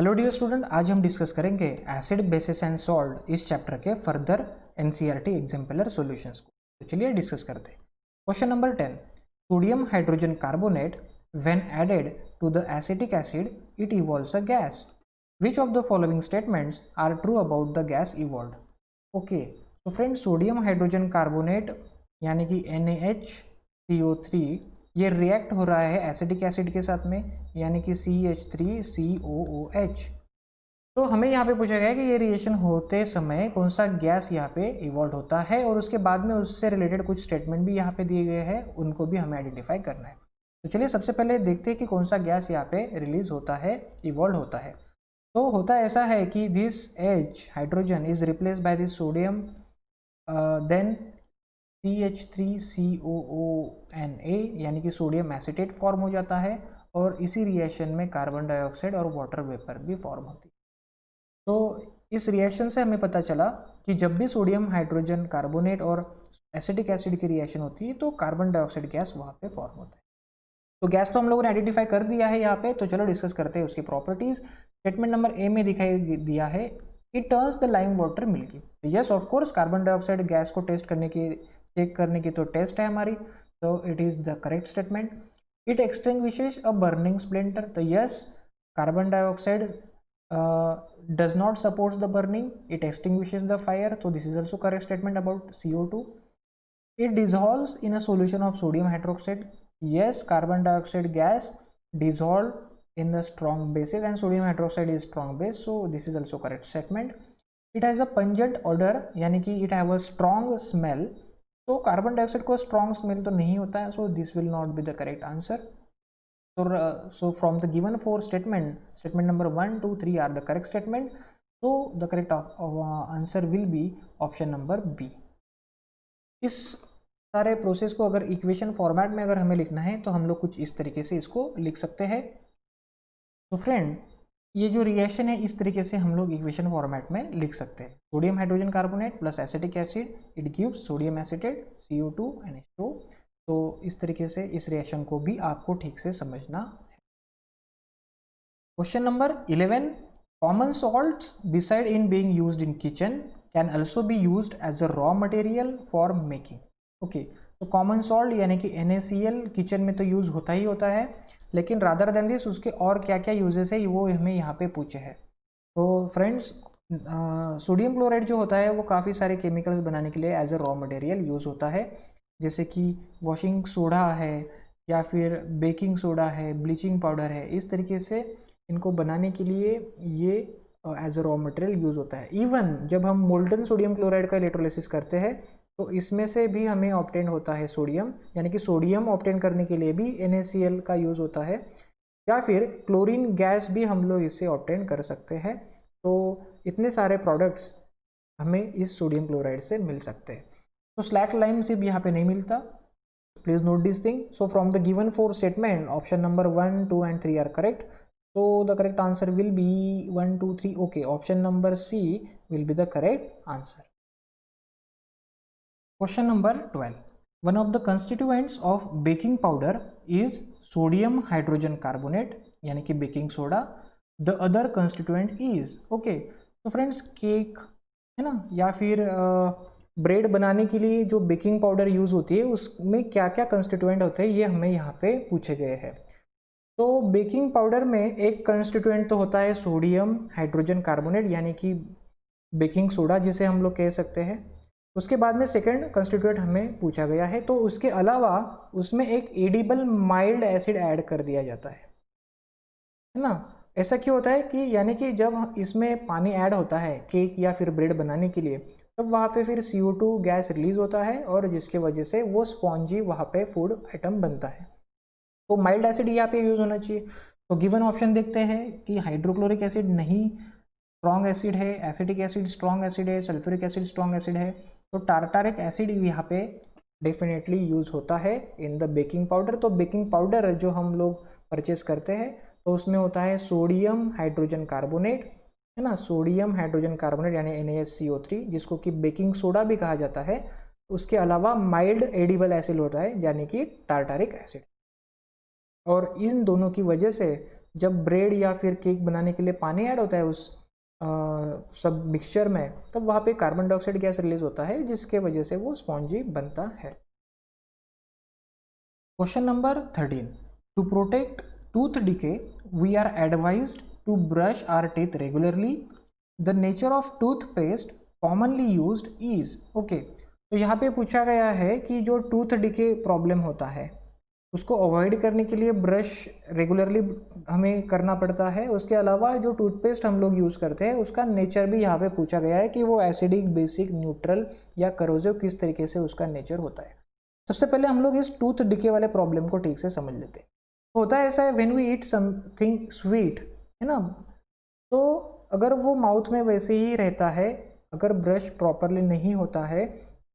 Hello dear student, आज हम discuss करेंगे एसिड बेसिस एंड सॉल्ट इस चैप्टर के फर्दर एनसीईआरटी एग्जाम्पलर सॉल्यूशंस को। तो चलिए डिस्कस करते हैं। Question number 10, sodium hydrogen carbonate when added to the acetic acid it evolves a gas. Which of the following statements are true about the gas evolved. Okay, तो friend sodium hydrogen carbonate यानी कि NaHCO3 ये react हो रहा है acidic acid के साथ में यानी कि CH3COOH। तो हमें यहाँ पे पूछा गया है कि ये रिएक्शन होते समय कौन सा गैस यहाँ पे इवॉल्व होता है और उसके बाद में उससे रिलेटेड कुछ स्टेटमेंट भी यहाँ पे दिए गए हैं, उनको भी हमें आइडेंटिफाई करना है। तो चलिए सबसे पहले देखते हैं कि कौन सा गैस यहाँ पे रिलीज होता है, इवॉल्व होता है। तो होता ऐसा है कि this H hydrogen is replace by this sodium, then CH3COONA यानी कि सोडियम एसीटेट फॉर्म हो जाता है और इसी रिएक्शन में कार्बन डाइऑक्साइड और वाटर वेपर भी फॉर्म होती है। तो इस रिएक्शन से हमें पता चला कि जब भी सोडियम हाइड्रोजन कार्बोनेट और एसिटिक एसिड की रिएक्शन होती है तो कार्बन डाइऑक्साइड गैस वहाँ पे फॉर्म होता है। तो गैस तो हम लोगों ने आइडेंटिफाई कर दिया है यहाँ पे, तो चलो डिस्कस करते हैं उसकी प्रॉपर्टीज। स्टेटमेंट नंबर ए में दिखाई दिया है it turns the lime water milky. Yes of course, carbon dioxide gas को टेस्ट करने की, चेक करने की तो टेस्ट है हमारी, तो it is the correct statement. It extinguishes a burning splinter, तो yes, carbon dioxide does not supports the burning, it extinguishes the fire, so this is also correct statement about CO2. It dissolves in a solution of sodium hydroxide, yes, carbon dioxide gas dissolved in the strong bases and sodium hydroxide is strong base, so this is also correct statement. It has a pungent odor यानी कि it have a strong smell, तो carbon dioxide को strong smell तो नहीं होता है, so this will not be the correct answer. So from the given four statement number 1, 2, 3 are the correct statement. So the correct answer will be option number B. इस सारे process को अगर equation format में अगर हमें लिखना है तो हम लोग कुछ इस तरीके से इसको लिख सकते हैं। तो फ्रेंड, ये जो रिएक्शन है इस तरीके से हम लोग इक्वेशन फॉर्मेट में लिख सकते हैं। Sodium hydrogen carbonate plus acetic acid it gives sodium acetate CO2 NH2। तो इस तरीके से इस रिएक्शन को भी आपको ठीक से समझना है। Question number 11, common salts beside in being used in kitchen can also be used as a raw material for making. Okay, तो कॉमन सॉल्ट यानी कि NaCl किचन में तो यूज होता ही होता है, लेकिन रादर देन दिस उसके और क्या क्या यूजेस है वो हमें यहाँ पे पूछे हैं। तो फ्रेंड्स, सोडियम क्लोराइड जो होता है वो काफ़ी सारे केमिकल्स बनाने के लिए as a raw material use होता है, जैसे कि वॉशिंग सोडा है या फिर बेकिंग सोडा है, ब्लीचिंग पाउडर है, इस तरीके से इनको बनाने के लिए ये as a raw material use होता है। इवन जब हम मोल्टन सोडियम क्लोराइड का इलेक्ट्रोलिसिस करते हैं तो इसमें से भी हमें ऑब्टेन होता है सोडियम, यानी कि सोडियम ऑब्टेन करने के लिए भी NaCl का यूज़ होता है, या फिर क्लोरीन गैस भी हम लोग इससे ऑब्टेन कर सकते हैं। तो इतने सारे प्रोडक्ट्स हमें इस सोडियम क्लोराइड से मिल सकते हैं। तो स्लैक लाइम सिर्फ यहाँ पे नहीं मिलता, please note this thing. So from the given four statement option number 1, 2 and 3 are correct, so the correct answer will be 1, 2, 3. okay, option number C will be the correct answer. Question number 12, one of the constituents of baking powder is sodium hydrogen carbonate यानी कि baking soda, the other constituent is okay. तो friends, cake है ना, या फिर bread बनाने के लिए जो बेकिंग पाउडर यूज होती है उसमें क्या क्या कंस्टिट्यूएंट होते हैं ये हमें यहाँ पे पूछे गए हैं। तो बेकिंग पाउडर में एक कंस्टिट्यूएंट तो होता है सोडियम हाइड्रोजन कार्बोनेट यानी कि बेकिंग सोडा जिसे हम लोग कह सकते हैं। उसके बाद में सेकंड कंस्टिट्यूएंट हमें पूछा गया है, तो उसके अलावा उसमें एक एडिबल माइल्ड एसिड ऐड कर दिया जाता है ना। ऐसा क्यों होता है कि यानी कि जब इसमें पानी ऐड होता है केक या फिर ब्रेड बनाने के लिए, तब वहाँ पे फिर CO2 गैस रिलीज होता है और जिसके वजह से वो स्पॉन्जी वहाँ पे फूड आइटम बनता है। तो माइल्ड एसिड यहाँ पे यूज होना चाहिए। तो गिवन ऑप्शन देखते हैं कि हाइड्रोक्लोरिक एसिड नहीं, स्ट्रॉन्ग एसिड है, एसिटिक एसिड स्ट्रॉन्ग एसिड है, सल्फ्यूरिक एसिड स्ट्रॉन्ग एसिड है, तो टार्टारिक एसिड यहाँ पे डेफिनेटली यूज होता है इन द बेकिंग पाउडर। तो बेकिंग पाउडर जो हम लोग परचेज करते हैं तो उसमें होता है सोडियम हाइड्रोजन कार्बोनेट, है ना, सोडियम हाइड्रोजन कार्बोनेट यानी NaCO3 जिसको कि बेकिंग सोडा भी कहा जाता है। उसके अलावा माइल्ड एडिबल एसिड होता है यानी कि टार्टारिक एसिड, और इन दोनों की वजह से जब ब्रेड या फिर केक बनाने के लिए पानी ऐड होता है उस सब मिक्सचर में, तब वहाँ पे कार्बन डाइऑक्साइड गैस रिलीज होता है, जिसके वजह से वो स्पॉन्जी बनता है। Question number 13, to protect tooth decay we are advised to brush our teeth regularly, the nature of toothpaste commonly used is. Okay, तो यहाँ पे पूछा गया है कि जो टूथ डिके प्रॉब्लम होता है उसको अवॉइड करने के लिए ब्रश रेगुलरली हमें करना पड़ता है। उसके अलावा जो टूथपेस्ट हम लोग यूज़ करते हैं उसका नेचर भी यहाँ पे पूछा गया है कि वो एसिडिक, बेसिक, न्यूट्रल या करोजिव, किस तरीके से उसका नेचर होता है। सबसे पहले हम लोग इस टूथ डिके वाले प्रॉब्लम को ठीक से समझ लेते हैं। तो होता है ऐसा है, when we eat something sweet, है ना, तो अगर वो माउथ में वैसे ही रहता है, अगर ब्रश प्रॉपरली नहीं होता है,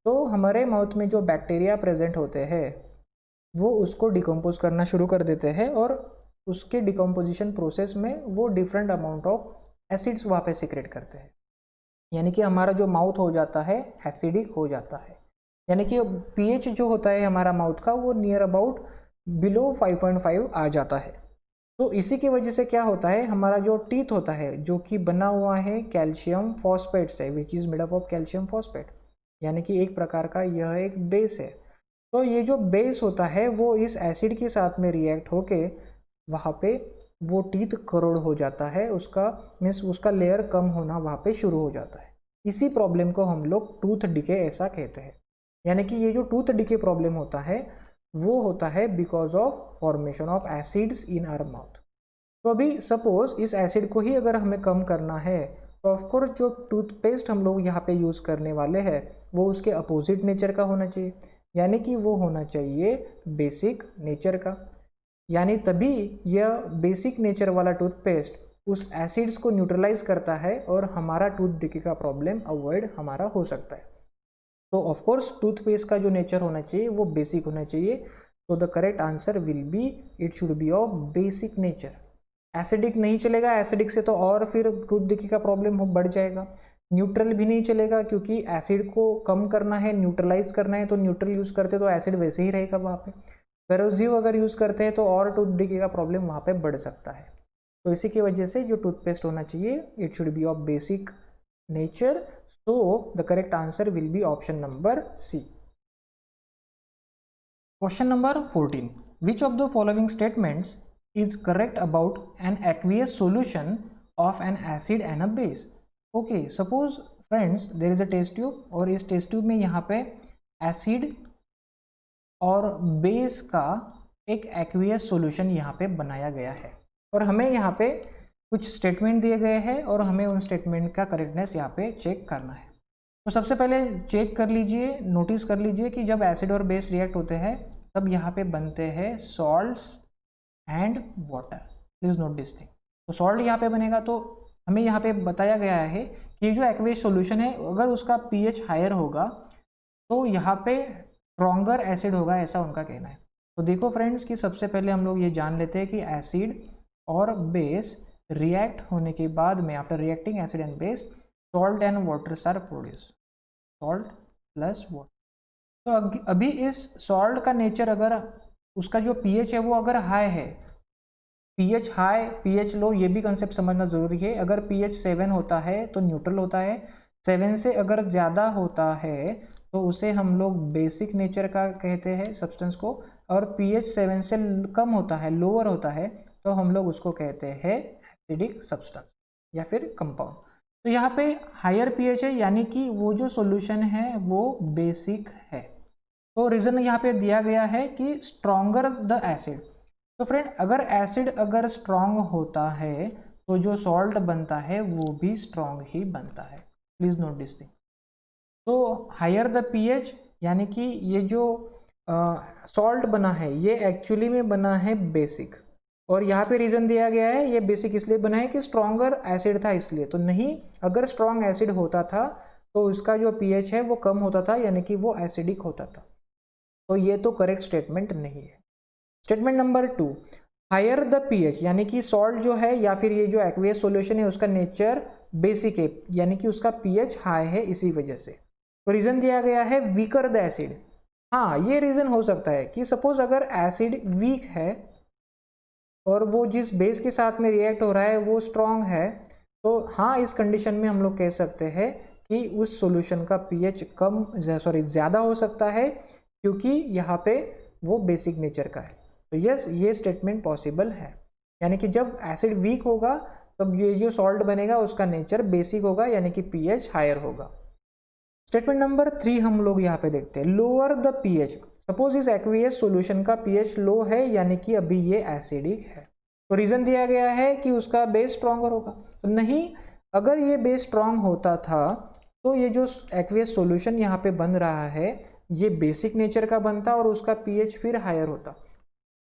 तो हमारे माउथ में जो बैक्टीरिया प्रेजेंट होते हैं वो उसको डिकम्पोज करना शुरू कर देते हैं, और उसके डिकम्पोजिशन प्रोसेस में वो डिफरेंट अमाउंट ऑफ एसिड्स वहाँ पे सीक्रेट करते हैं, यानी कि हमारा जो माउथ हो जाता है एसिडिक हो जाता है, यानी कि पीएच जो होता है हमारा माउथ का वो नियर अबाउट बिलो 5.5 आ जाता है। तो इसी की वजह से क्या होता है, हमारा जो टीथ होता है जो कि बना हुआ है कैल्शियम फॉस्फेट से, which is made up of calcium phosphate, यानी कि एक प्रकार का यह एक बेस है। तो ये जो बेस होता है वो इस एसिड के साथ में रिएक्ट होके वहाँ पे वो टीथ करोड़ हो जाता है, उसका मीन्स उसका लेयर कम होना वहाँ पे शुरू हो जाता है। इसी प्रॉब्लम को हम लोग टूथ डिके ऐसा कहते हैं, यानी कि ये जो टूथ डिके प्रॉब्लम होता है वो होता है because of formation of acids in our mouth. तो अभी सपोज इस एसिड को ही अगर हमें कम करना है तो ऑफकोर्स जो टूथपेस्ट हम लोग यहाँ पे यूज़ करने वाले हैं वो उसके अपोजिट नेचर का होना चाहिए, यानी कि वो होना चाहिए बेसिक नेचर का, यानी तभी यह बेसिक नेचर वाला टूथपेस्ट उस एसिड्स को न्यूट्रलाइज करता है और हमारा टूथ डिके का प्रॉब्लम अवॉइड हमारा हो सकता है। तो ऑफकोर्स टूथपेस्ट का जो नेचर होना चाहिए वो बेसिक होना चाहिए। तो the correct answer will B, it should be of basic nature. Acidic नहीं चलेगा, एसिडिक से तो और फिर टूथ डिके का प्रॉब्लम बढ़ जाएगा। न्यूट्रल भी नहीं चलेगा क्योंकि एसिड को कम करना है, न्यूट्रलाइज करना है, तो न्यूट्रल यूज़ करते तो एसिड वैसे ही रहेगा वहाँ पे। करोसिव अगर यूज़ करते हैं तो और टूथ डिके का प्रॉब्लम वहाँ पे बढ़ सकता है। तो इसी की वजह से जो टूथपेस्ट होना चाहिए it should be of basic nature. So the correct answer will be option number C. Question number 14, which of the following statements is correct about an aqueous solution of an acid and a base। okay, suppose friends there is a test tube और इस test tube में यहाँ पे acid और base का एक aqueous solution यहाँ पे बनाया गया है, और हमें यहाँ पे कुछ स्टेटमेंट दिए गए हैं और हमें उन स्टेटमेंट का करेक्टनेस यहाँ पे चेक करना है। तो सबसे पहले चेक कर लीजिए, नोटिस कर लीजिए कि जब एसिड और बेस रिएक्ट होते हैं तब यहाँ पे बनते हैं salts and water. Please note this thing. तो सॉल्ट यहाँ पे बनेगा, तो हमें यहाँ पे बताया गया है कि जो एक्वेस सॉल्यूशन है अगर उसका पीएच हायर होगा तो यहाँ पे स्ट्रॉन्गर एसिड होगा, ऐसा उनका कहना है। तो देखो फ्रेंड्स कि सबसे पहले हम लोग ये जान लेते हैं कि एसिड और बेस रिएक्ट होने के बाद में, after reacting acid and base, salt and waters are produce, salt plus water. तो अभी इस सॉल्ट का नेचर, अगर उसका जो पीएच है वो अगर हाई है, पीएच हाई पीएच लो ये भी कंसेप्ट समझना ज़रूरी है। अगर पीएच 7 होता है तो न्यूट्रल होता है, 7 से अगर ज़्यादा होता है तो उसे हम लोग बेसिक नेचर का कहते हैं सब्सटेंस को, और पीएच 7 से कम होता है, लोअर होता है, तो हम लोग उसको कहते हैं एसिडिक सब्सटेंस या फिर कंपाउंड। तो यहाँ पे हायर पीएच है यानी कि वो जो सॉल्यूशन है वो बेसिक है। तो रीज़न यहाँ पे दिया गया है कि स्ट्रॉन्गर द एसिड। तो फ्रेंड अगर एसिड अगर स्ट्रॉन्ग होता है तो जो सॉल्ट बनता है वो भी स्ट्रॉन्ग ही बनता है। Please note this thing. तो हायर द पीएच यानी कि ये जो सॉल्ट बना है ये एक्चुअली में बना है बेसिक, और यहाँ पे रीज़न दिया गया है ये बेसिक इसलिए बना है कि स्ट्रॉन्गर एसिड था इसलिए। तो नहीं, अगर स्ट्रॉन्ग एसिड होता था तो उसका जो पीएच है वो कम होता था, यानी कि वो एसिडिक होता था। तो ये तो करेक्ट स्टेटमेंट नहीं है। Statement number 2, higher the pH यानी कि सॉल्ट जो है या फिर ये जो एक्वेस सॉल्यूशन है उसका नेचर बेसिक है, यानी कि उसका पीएच हाई है इसी वजह से। तो रीज़न दिया गया है वीकर द एसिड। हाँ, ये रीज़न हो सकता है कि सपोज अगर एसिड वीक है और वो जिस बेस के साथ में रिएक्ट हो रहा है वो स्ट्रॉन्ग है, तो हाँ इस कंडीशन में हम लोग कह सकते हैं कि उस सॉल्यूशन का पीएच ज़्यादा हो सकता है, क्योंकि यहाँ पे वो बेसिक नेचर का है। तो यस, ये स्टेटमेंट पॉसिबल है, यानी कि जब एसिड वीक होगा तब ये जो सॉल्ट बनेगा उसका नेचर बेसिक होगा, यानी कि पीएच हायर होगा। स्टेटमेंट नंबर 3 हम लोग यहाँ पे देखते हैं, लोअर द पीएच। सपोज इस एक्वियस सॉल्यूशन का पीएच लो है, यानी कि अभी ये एसिडिक है, तो रीजन दिया गया है कि उसका बेस स्ट्रॉन्गर होगा। तो नहीं, अगर ये बेस स्ट्रॉन्ग होता था तो ये जो एक्वियस सॉल्यूशन यहाँ पे बन रहा है ये बेसिक नेचर का बनता और उसका पीएच फिर हायर होता।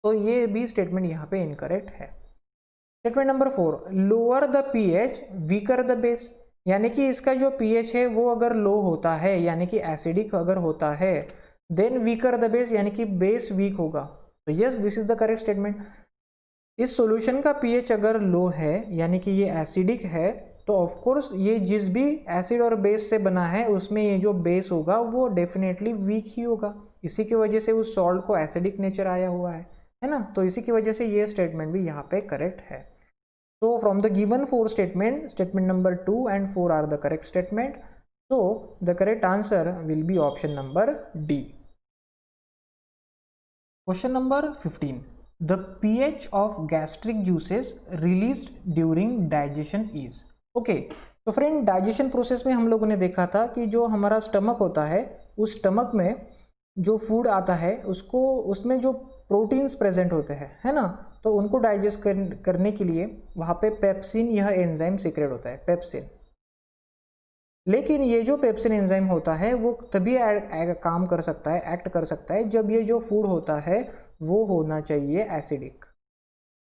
तो ये भी स्टेटमेंट यहाँ पे इनकरेक्ट है। Statement number 4, lower the pH weaker the base, यानी कि इसका जो पीएच है वो अगर लो होता है, यानी कि एसिडिक अगर होता है, देन वीकर द बेस, यानी कि बेस वीक होगा। तो yes, this is the correct statement. इस सॉल्यूशन का पीएच अगर लो है, यानी कि ये एसिडिक है, तो ऑफ कोर्स ये जिस भी एसिड और बेस से बना है उसमें ये जो बेस होगा वो डेफिनेटली वीक ही होगा। इसी की वजह से उस सॉल्ट को एसिडिक नेचर आया हुआ है ना। तो इसी की वजह से ये स्टेटमेंट भी यहाँ पे करेक्ट है। So from the given 4 statement number 2 and 4 are the correct statement. So the correct answer will be option number D. Question number 15. The pH of gastric juices released during digestion is. Okay. तो friend, digestion process में हम लोगों ने देखा था कि जो हमारा स्टमक होता है उस स्टमक में जो फूड आता है उसको, उसमें जो प्रोटीन्स प्रेजेंट होते हैं, है ना, तो उनको डाइजेस्ट करने के लिए वहाँ पे पेप्सिन, यह एंजाइम सीक्रेट होता है, पेप्सिन। लेकिन ये जो पेप्सिन एंजाइम होता है वो तभी काम कर सकता है, एक्ट कर सकता है, जब ये जो फूड होता है वो होना चाहिए एसिडिक।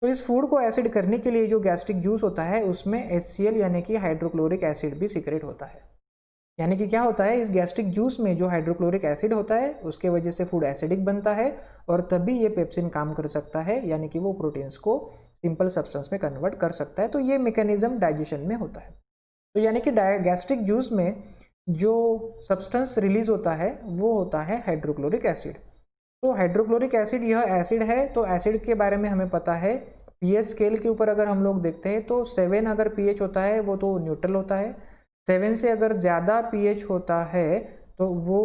तो इस फूड को एसिड करने के लिए जो गैस्ट्रिक जूस होता है उसमें HCl यानी कि हाइड्रोक्लोरिक एसिड भी सीक्रेट होता है। यानी कि क्या होता है, इस गैस्ट्रिक जूस में जो हाइड्रोक्लोरिक एसिड होता है उसके वजह से फूड एसिडिक बनता है और तभी ये पेप्सिन काम कर सकता है, यानी कि वो प्रोटीन्स को सिंपल सब्सटेंस में कन्वर्ट कर सकता है। तो ये मैकेनिज्म डाइजेशन में होता है। तो यानी कि गैस्ट्रिक जूस में जो सब्सटेंस रिलीज होता है वो होता है हाइड्रोक्लोरिक एसिड। तो हाइड्रोक्लोरिक एसिड यह एसिड है, तो एसिड के बारे में हमें पता है। पीएच स्केल के ऊपर अगर हम लोग देखते हैं तो 7 अगर पीएच होता है वो तो न्यूट्रल होता है, 7 से अगर ज़्यादा पीएच होता है तो वो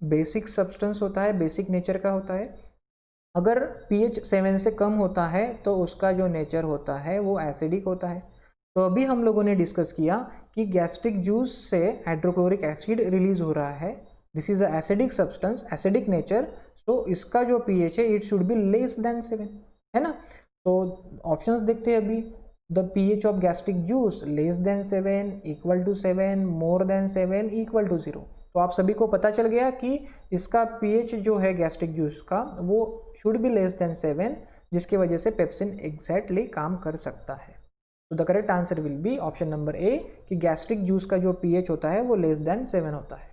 बेसिक सब्सटेंस होता है, बेसिक नेचर का होता है। अगर पीएच 7 से कम होता है तो उसका जो नेचर होता है वो एसिडिक होता है। तो अभी हम लोगों ने डिस्कस किया कि गैस्ट्रिक जूस से हाइड्रोक्लोरिक एसिड रिलीज हो रहा है, this is a acidic substance, acidic nature, तो इसका जो पीएच है it should be less than 7, है ना। तो ऑप्शंस देखते हैं अभी, the pH of gastric juice less than 7, equal to 7, more than 7, equal to 0। तो आप सभी को पता चल गया कि इसका पीएच जो है गैस्ट्रिक जूस का वो शुड बी लेस देन 7, जिसकी वजह से पेप्सिन एग्जैक्टली काम कर सकता है। तो the correct answer will be option number A कि गैस्ट्रिक जूस का जो पीएच होता है वो लेस देन 7 होता है।